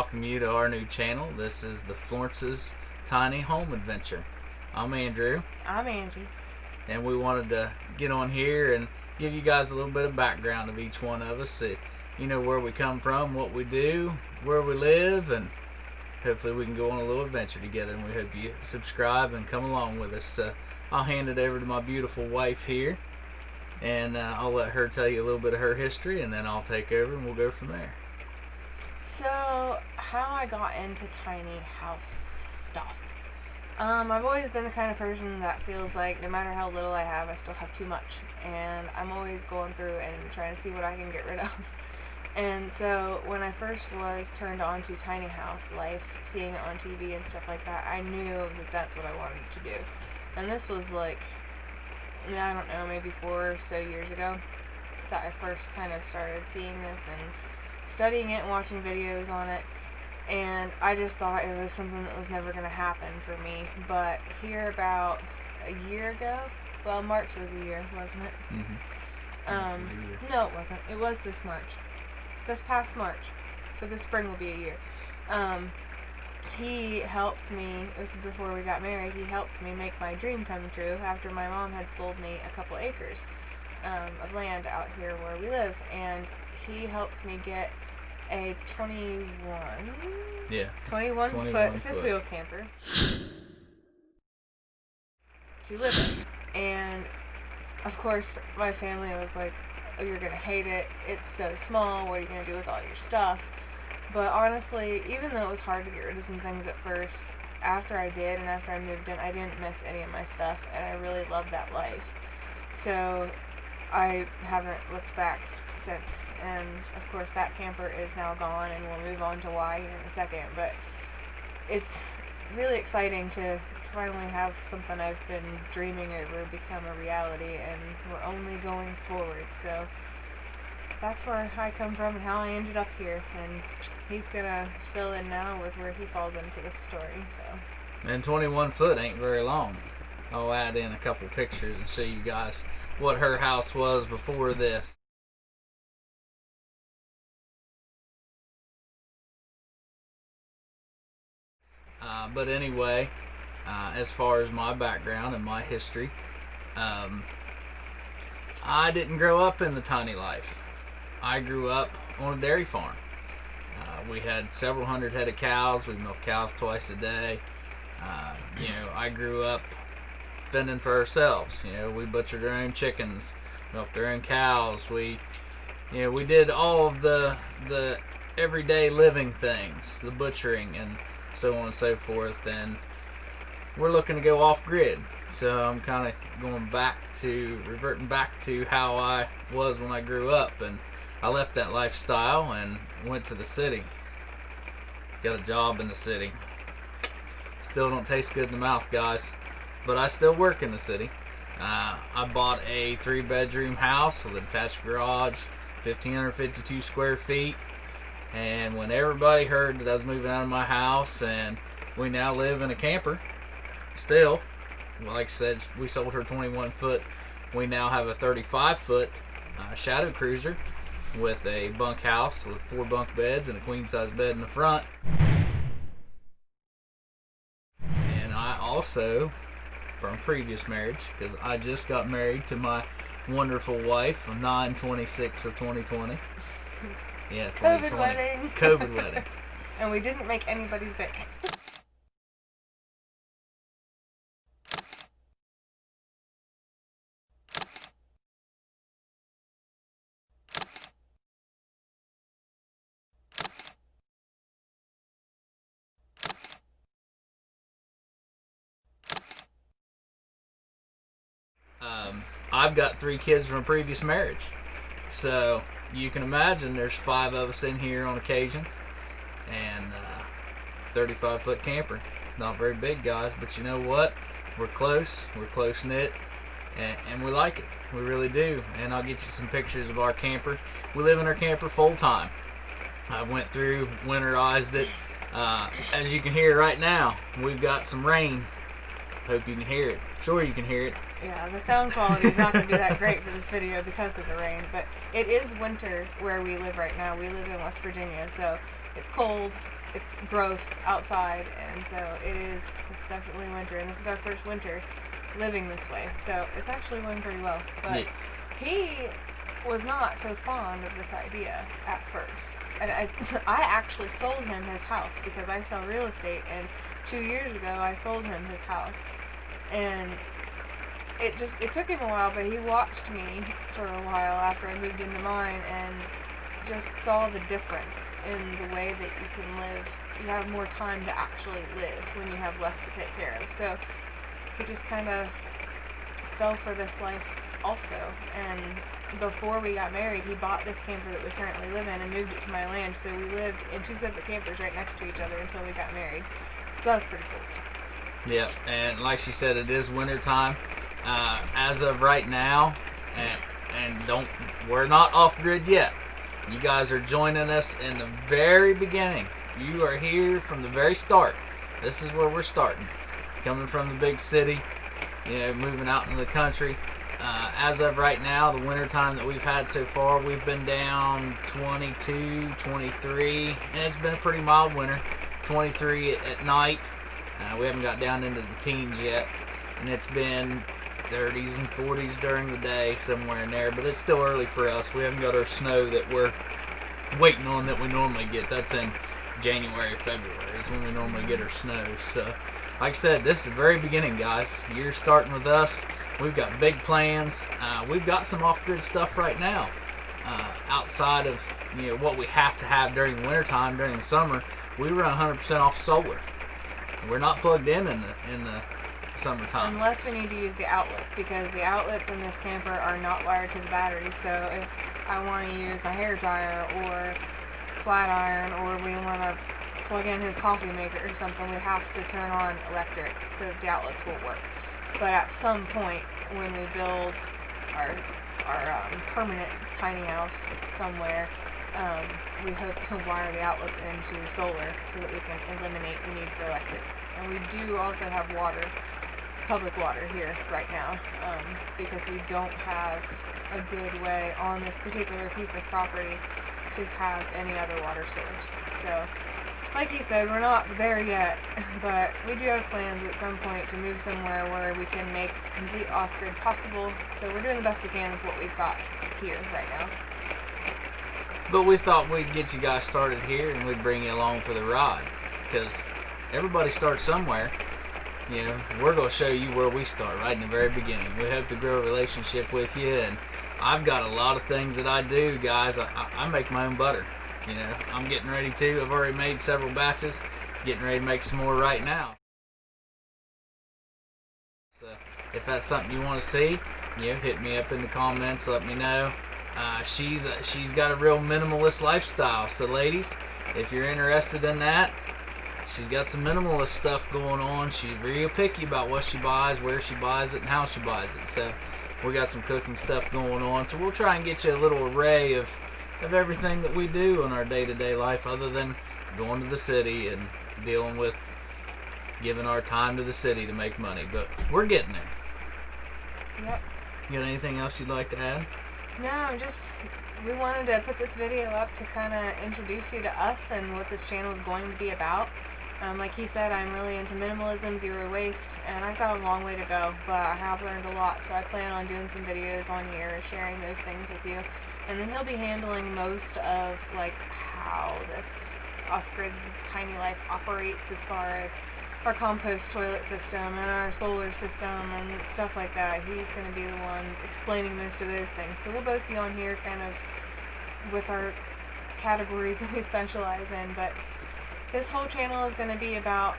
welcome you to our new channel. This is the Florence's Tiny Home Adventure. I'm Andrew. I'm Angie. And we wanted to get on here and give you guys a little bit of background of each one of us. So you know where we come from, what we do, where we live, and hopefully we can go on a little adventure together. And we hope you subscribe and come along with us. I'll hand it over to my beautiful wife here, and I'll let her tell you a little bit of her history, and then I'll take over and we'll go from there. So, how I got into tiny house stuff. I've always been the kind of person that feels like no matter how little I have, I still have too much. And I'm always going through and trying to see what I can get rid of. And so, when I first was turned on to tiny house life, seeing it on TV and stuff like that, I knew that that's what I wanted to do. And this was like, I don't know, maybe 4 or so years ago that I first kind of started seeing this and studying it and watching videos on it, and I just thought it was something that was never going to happen for me. But here about a year ago, well, March was a year, wasn't it? Mm-hmm. No, it wasn't. It was this March. This past March. So this spring will be a year. He helped me, it was before we got married, he helped me make my dream come true after my mom had sold me a couple acres of land out here where we live, and he helped me get a 21 foot fifth wheel camper to live in. And of course my family was like, oh, you're gonna hate it, it's so small, what are you gonna do with all your stuff? But honestly, even though it was hard to get rid of some things at first, after I did and after I moved in, I didn't miss any of my stuff, and I really loved that life. So I haven't looked back since, and of course that camper is now gone, and we'll move on to why here in a second. But it's really exciting to finally have something I've been dreaming over become a reality, and we're only going forward. So that's where I come from and how I ended up here, and he's gonna fill in now with where he falls into this story. So, and 21 foot ain't very long. I'll add in a couple pictures and show you guys what her house was before this. But anyway, as far as my background and my history, I didn't grow up in the tiny life. I grew up on a dairy farm. We had several hundred head of cows. We milked cows twice a day. I grew up fending for ourselves. We butchered our own chickens, milked our own cows. We did all of the everyday living things, the butchering and so on and so forth. And we're looking to go off grid. So I'm kind of reverting back to how I was when I grew up, and I left that lifestyle and went to the city. Got a job in the city. Still don't taste good in the mouth, guys, but I still work in the city. I bought a 3-bedroom house with a detached garage, 1,552 square feet. And when everybody heard that I was moving out of my house, and we now live in a camper, still, like I said, we sold her 21 foot. We now have a 35 foot shadow cruiser with a bunkhouse with 4 bunk beds and a queen size bed in the front. And I also, from previous marriage, because I just got married to my wonderful wife on 9/26 of 2020. Yeah, 2020. COVID wedding. COVID wedding. And we didn't make anybody sick. I've got 3 kids from a previous marriage. So you can imagine there's 5 of us in here on occasions. And 35 foot camper. It's not very big, guys, but you know what? We're close. We're close knit. And we like it. We really do. And I'll get you some pictures of our camper. We live in our camper full time. I went through, winterized it. As you can hear right now, we've got some rain. Hope you can hear it. Sure you can hear it. Yeah, the sound quality is not going to be that great for this video because of the rain, but it is winter where we live right now. We live in West Virginia, so it's cold, it's gross outside, and so it's definitely winter, and this is our first winter living this way, so it's actually going pretty well. But Yeah. he was not so fond of this idea at first, and I actually sold him his house because I sell real estate, and 2 years ago I sold him his house, and it took him a while, but he watched me for a while after I moved into mine and just saw the difference in the way that you can live. You have more time to actually live when you have less to take care of. So he just kind of fell for this life also. And before we got married, he bought this camper that we currently live in and moved it to my land. So we lived in 2 separate campers right next to each other until we got married. So that was pretty cool. Yeah, and like she said, it is winter time. As of right now, we're not off grid yet. You guys are joining us in the very beginning. You are here from the very start. This is where we're starting. Coming from the big city, moving out into the country. As of right now, the winter time that we've had so far, we've been down 22, 23, and it's been a pretty mild winter. 23 at night. We haven't got down into the teens yet, and it's been 30s and 40s during the day, somewhere in there, but it's still early for us. We haven't got our snow that we're waiting on that we normally get. That's in January, February is when we normally get our snow. So, like I said, this is the very beginning, guys. You're starting with us. We've got big plans. We've got some off-grid stuff right now. Outside of what we have to have during the wintertime, during the summer, we run 100% off solar. We're not plugged in the summertime. Unless we need to use the outlets, because the outlets in this camper are not wired to the battery. So if I want to use my hair dryer or flat iron, or we want to plug in his coffee maker or something, we have to turn on electric so that the outlets will work. But at some point, when we build our permanent tiny house somewhere, we hope to wire the outlets into solar so that we can eliminate the need for electric. And we do also have water, public water here right now, because we don't have a good way on this particular piece of property to have any other water source. So, like he said, we're not there yet, but we do have plans at some point to move somewhere where we can make complete off-grid possible. So we're doing the best we can with what we've got here right now. But we thought we'd get you guys started here and we'd bring you along for the ride, because everybody starts somewhere. We're going to show you where we start right in the very beginning. We hope to grow a relationship with you, and I've got a lot of things that I do, guys. I make my own butter. I'm getting ready to. I've already made several batches, getting ready to make some more right now. So if that's something you want to see, hit me up in the comments, let me know. She's got a real minimalist lifestyle, so ladies, if you're interested in that, she's got some minimalist stuff going on. She's real picky about what she buys, where she buys it, and how she buys it. So we got some cooking stuff going on. So we'll try and get you a little array of everything that we do in our day-to-day life, other than going to the city and dealing with giving our time to the city to make money. But we're getting there. Yep. You got anything else you'd like to add? No, we wanted to put this video up to kind of introduce you to us and what this channel is going to be about. Like he said, I'm really into minimalism, zero waste, and I've got a long way to go, but I have learned a lot, so I plan on doing some videos on here, sharing those things with you. And then he'll be handling most of how this off-grid tiny life operates, as far as our compost toilet system and our solar system and stuff like that. He's going to be the one explaining most of those things. So we'll both be on here kind of with our categories that we specialize in. But this whole channel is going to be about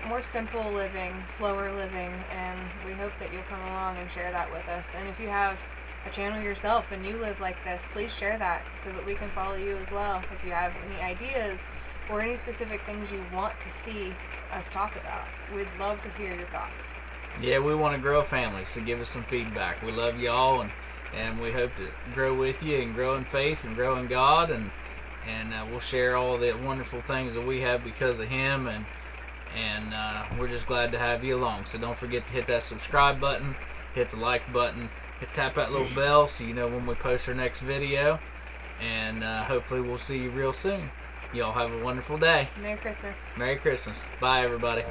more simple living, slower living, and we hope that you'll come along and share that with us. And if you have a channel yourself and you live like this, please share that so that we can follow you as well. If you have any ideas or any specific things you want to see us talk about, we'd love to hear your thoughts. Yeah, we want to grow a family, so give us some feedback. We love y'all, and we hope to grow with you and grow in faith and grow in God, and we'll share all the wonderful things that we have because of Him, and we're just glad to have you along. So don't forget to hit that subscribe button, hit the like button, tap that little bell so you know when we post our next video, and hopefully we'll see you real soon. Y'all have a wonderful day. Merry Christmas. Merry Christmas. Bye, everybody.